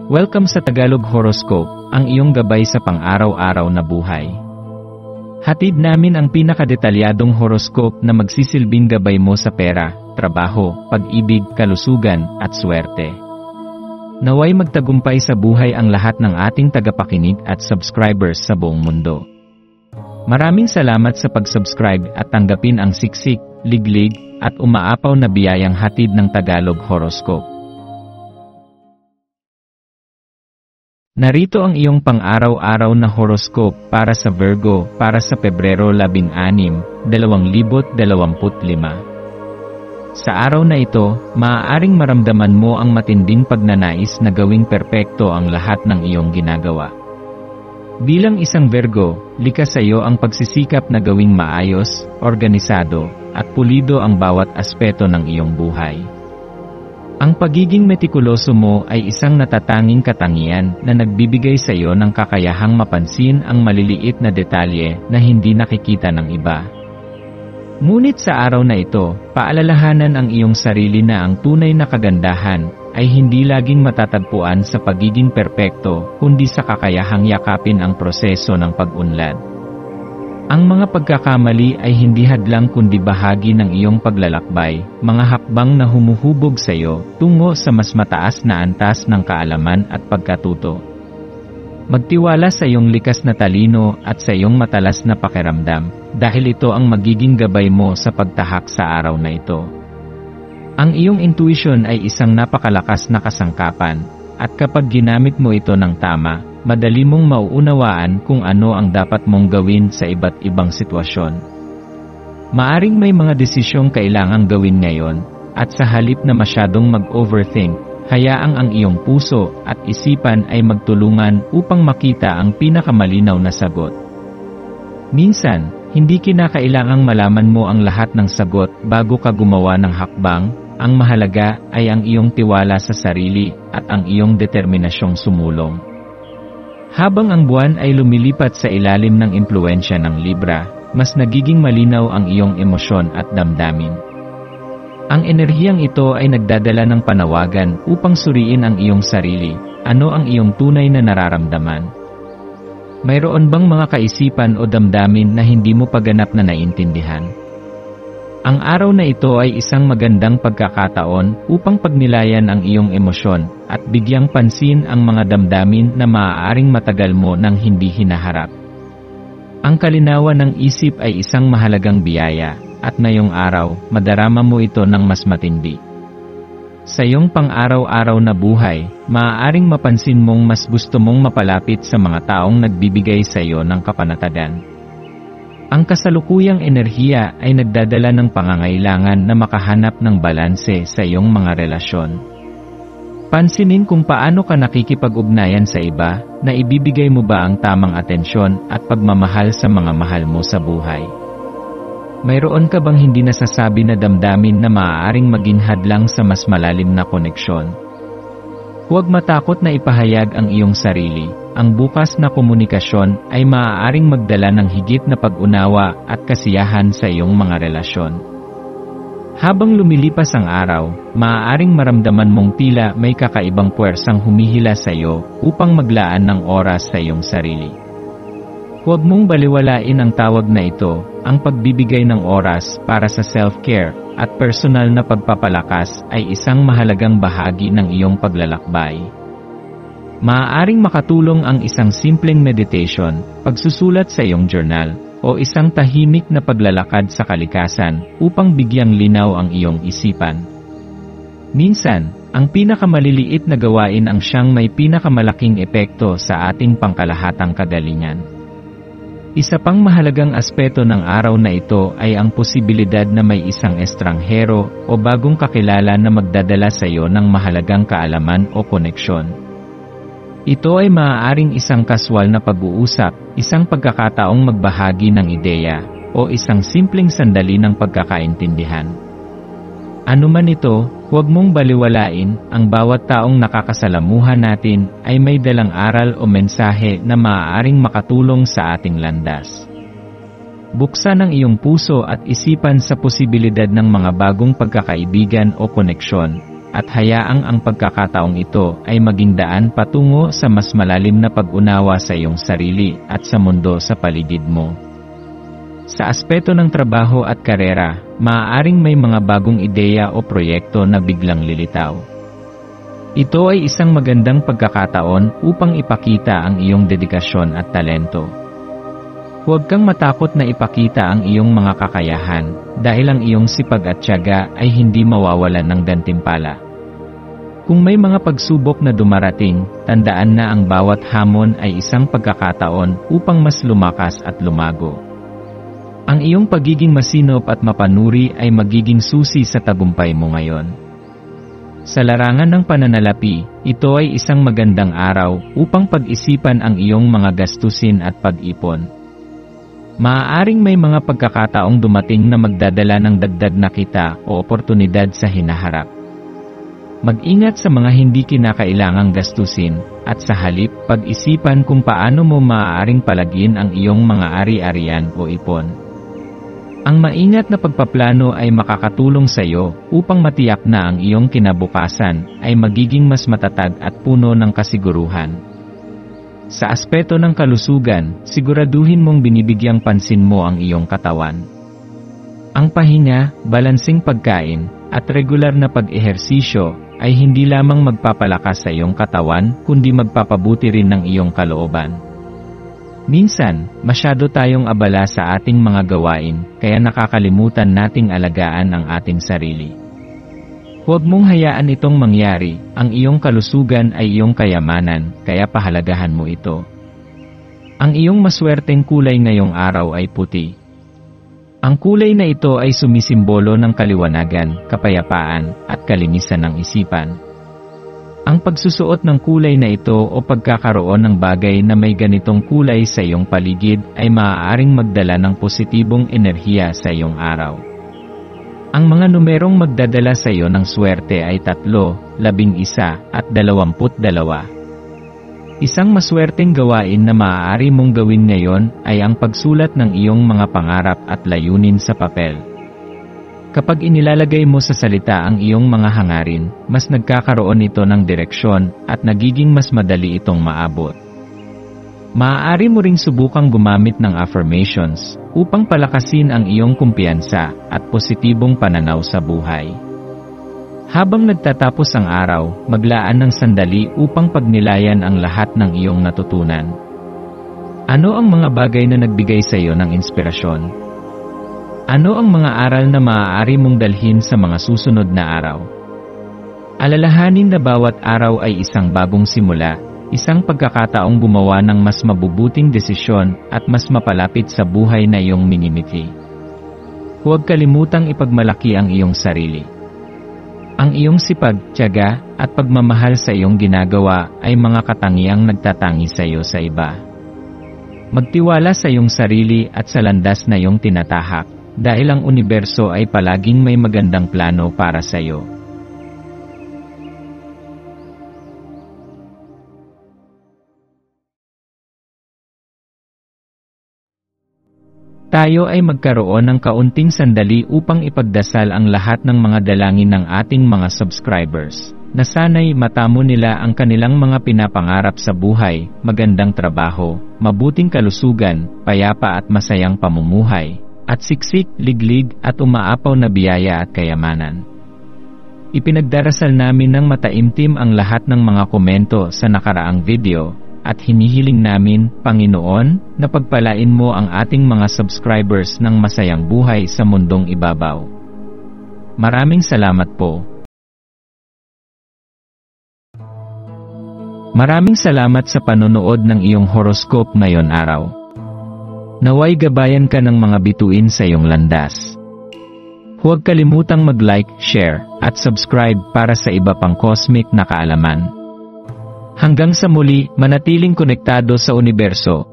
Welcome sa Tagalog Horoscope, ang iyong gabay sa pang-araw-araw na buhay. Hatid namin ang pinakadetalyadong horoscope na magsisilbing gabay mo sa pera, trabaho, pag-ibig, kalusugan, at swerte. Naway magtagumpay sa buhay ang lahat ng ating tagapakinig at subscribers sa buong mundo. Maraming salamat sa pag-subscribe at tanggapin ang siksik, liglig, at umaapaw na biyayang hatid ng Tagalog Horoscope. Narito ang iyong pang-araw-araw na horoscope para sa Virgo para sa Pebrero 16, 2025. Sa araw na ito, maaaring maramdaman mo ang matinding pagnanais na gawing perpekto ang lahat ng iyong ginagawa. Bilang isang Virgo, likas sa iyo ang pagsisikap na gawing maayos, organisado, at pulido ang bawat aspeto ng iyong buhay. Ang pagiging metikuloso mo ay isang natatanging katangian na nagbibigay sa iyo ng kakayahang mapansin ang maliliit na detalye na hindi nakikita ng iba. Ngunit sa araw na ito, paalalahanan ang iyong sarili na ang tunay na kagandahan ay hindi laging matatagpuan sa pagiging perpekto kundi sa kakayahang yakapin ang proseso ng pag-unlad. Ang mga pagkakamali ay hindi hadlang kundi bahagi ng iyong paglalakbay, mga hakbang na humuhubog sa iyo tungo sa mas mataas na antas ng kaalaman at pagkatuto. Magtiwala sa iyong likas na talino at sa iyong matalas na pakiramdam, dahil ito ang magiging gabay mo sa pagtahak sa araw na ito. Ang iyong intuition ay isang napakalakas na kasangkapan, at kapag ginamit mo ito ng tama, madali mong mauunawaan kung ano ang dapat mong gawin sa iba't ibang sitwasyon. Maaring may mga desisyong kailangang gawin ngayon, at sa halip na masyadong mag-overthink, hayaang ang iyong puso at isipan ay magtulungan upang makita ang pinakamalinaw na sagot. Minsan, hindi kinakailangang malaman mo ang lahat ng sagot bago ka gumawa ng hakbang. Ang mahalaga ay ang iyong tiwala sa sarili at ang iyong determinasyong sumulong. Habang ang buwan ay lumilipat sa ilalim ng impluwensya ng Libra, mas nagiging malinaw ang iyong emosyon at damdamin. Ang enerhiyang ito ay nagdadala ng panawagan upang suriin ang iyong sarili, ano ang iyong tunay na nararamdaman. Mayroon bang mga kaisipan o damdamin na hindi mo pa ganap na naiintindihan? Ang araw na ito ay isang magandang pagkakataon upang pagnilayan ang iyong emosyon at bigyang pansin ang mga damdamin na maaaring matagal mo nang hindi hinaharap. Ang kalinawan ng isip ay isang mahalagang biyaya, at ngayong araw, madarama mo ito ng mas matindi. Sa iyong pang-araw-araw na buhay, maaaring mapansin mong mas gusto mong mapalapit sa mga taong nagbibigay sa iyo ng kapanatagan. Ang kasalukuyang enerhiya ay nagdadala ng pangangailangan na makahanap ng balanse sa iyong mga relasyon. Pansinin kung paano ka nakikipag-ugnayan sa iba, na ibibigay mo ba ang tamang atensyon at pagmamahal sa mga mahal mo sa buhay. Mayroon ka bang hindi nasasabi na damdamin na maaaring maging hadlang sa mas malalim na koneksyon? Huwag matakot na ipahayag ang iyong sarili. Ang bukas na komunikasyon ay maaaring magdala ng higit na pag-unawa at kasiyahan sa iyong mga relasyon. Habang lumilipas ang araw, maaaring maramdaman mong tila may kakaibang puwersang humihila sa iyo upang maglaan ng oras sa iyong sarili. Huwag mong baliwalain ang tawag na ito, ang pagbibigay ng oras para sa self-care at personal na pagpapalakas ay isang mahalagang bahagi ng iyong paglalakbay. Maaaring makatulong ang isang simpleng meditation, pagsusulat sa iyong journal, o isang tahimik na paglalakad sa kalikasan upang bigyang linaw ang iyong isipan. Minsan, ang pinakamaliliit na gawain ang siyang may pinakamalaking epekto sa ating pangkalahatang kagalingan. Isa pang mahalagang aspeto ng araw na ito ay ang posibilidad na may isang estranghero o bagong kakilala na magdadala sa iyo ng mahalagang kaalaman o koneksyon. Ito ay maaaring isang kaswal na pag-uusap, isang pagkakataong magbahagi ng ideya, o isang simpleng sandali ng pagkakaintindihan. Ano man ito, huwag mong baliwalain, ang bawat taong nakakasalamuhan natin ay may dalang aral o mensahe na maaaring makatulong sa ating landas. Buksan ang iyong puso at isipan sa posibilidad ng mga bagong pagkakaibigan o koneksyon, at hayaang ang pagkakataong ito ay maging daan patungo sa mas malalim na pag-unawa sa iyong sarili at sa mundo sa paligid mo. Sa aspeto ng trabaho at karera, maaaring may mga bagong ideya o proyekto na biglang lilitaw. Ito ay isang magandang pagkakataon upang ipakita ang iyong dedikasyon at talento. Huwag kang matakot na ipakita ang iyong mga kakayahan, dahil ang iyong sipag at tiyaga ay hindi mawawalan ng gantimpala. Kung may mga pagsubok na dumarating, tandaan na ang bawat hamon ay isang pagkakataon upang mas lumakas at lumago. Ang iyong pagiging masinop at mapanuri ay magiging susi sa tagumpay mo ngayon. Sa larangan ng pananalapi, ito ay isang magandang araw upang pag-isipan ang iyong mga gastusin at pag-ipon. Maaaring may mga pagkakataong dumating na magdadala ng dagdag na kita o oportunidad sa hinaharap. Mag-ingat sa mga hindi kinakailangang gastusin, at sa halip pag-isipan kung paano mo maaaring palagin ang iyong mga ari-arian o ipon. Ang maingat na pagpaplano ay makakatulong sa iyo upang matiyak na ang iyong kinabukasan ay magiging mas matatag at puno ng kasiguruhan. Sa aspeto ng kalusugan, siguraduhin mong binibigyang pansin mo ang iyong katawan. Ang pahinga, balansing pagkain, at regular na pag-ehersisyo ay hindi lamang magpapalakas sa iyong katawan kundi magpapabuti rin ng iyong kalooban. Minsan, masyado tayong abala sa ating mga gawain, kaya nakakalimutan nating alagaan ang ating sarili. Huwag mong hayaan itong mangyari, ang iyong kalusugan ay iyong kayamanan, kaya pahalagahan mo ito. Ang iyong maswerteng kulay ngayong araw ay puti. Ang kulay na ito ay sumisimbolo ng kaliwanagan, kapayapaan, at kalinisan ng isipan. Ang pagsusuot ng kulay na ito o pagkakaroon ng bagay na may ganitong kulay sa iyong paligid ay maaaring magdala ng positibong enerhiya sa iyong araw. Ang mga numerong magdadala sa iyo ng swerte ay 3, 11, at 22. Isang maswerteng gawain na maaari mong gawin ngayon ay ang pagsulat ng iyong mga pangarap at layunin sa papel. Kapag inilalagay mo sa salita ang iyong mga hangarin, mas nagkakaroon ito ng direksyon at nagiging mas madali itong maabot. Maaari mo ring subukang gumamit ng affirmations upang palakasin ang iyong kumpiyansa at positibong pananaw sa buhay. Habang nagtatapos ang araw, maglaan ng sandali upang pagnilayan ang lahat ng iyong natutunan. Ano ang mga bagay na nagbigay sa iyo ng inspirasyon? Ano ang mga aral na maaari mong dalhin sa mga susunod na araw? Alalahanin na bawat araw ay isang bagong simula, isang pagkakataong gumawa ng mas mabubuting desisyon at mas mapalapit sa buhay na iyong minimiti. Huwag kalimutang ipagmalaki ang iyong sarili. Ang iyong sipag, tiyaga, at pagmamahal sa iyong ginagawa ay mga katangiang nagtatangi sa iyo sa iba. Magtiwala sa iyong sarili at sa landas na iyong tinatahak, dahil ang universo ay palaging may magandang plano para sa iyo. Tayo ay magkaroon ng kaunting sandali upang ipagdasal ang lahat ng mga dalangin ng ating mga subscribers, na sana'y matamo nila ang kanilang mga pinapangarap sa buhay, magandang trabaho, mabuting kalusugan, payapa at masayang pamumuhay, at siksik, liglig at umaapaw na biyaya at kayamanan. Ipinagdarasal namin ng mataimtim ang lahat ng mga komento sa nakaraang video, at hinihiling namin, Panginoon, na pagpalain mo ang ating mga subscribers ng masayang buhay sa mundong ibabaw. Maraming salamat po. Maraming salamat sa panonood ng iyong horoscope ngayon araw. Naway gabayan ka ng mga bituin sa iyong landas. Huwag kalimutang mag-like, share, at subscribe para sa iba pang cosmic na kaalaman. Hanggang sa muli, manatiling konektado sa universo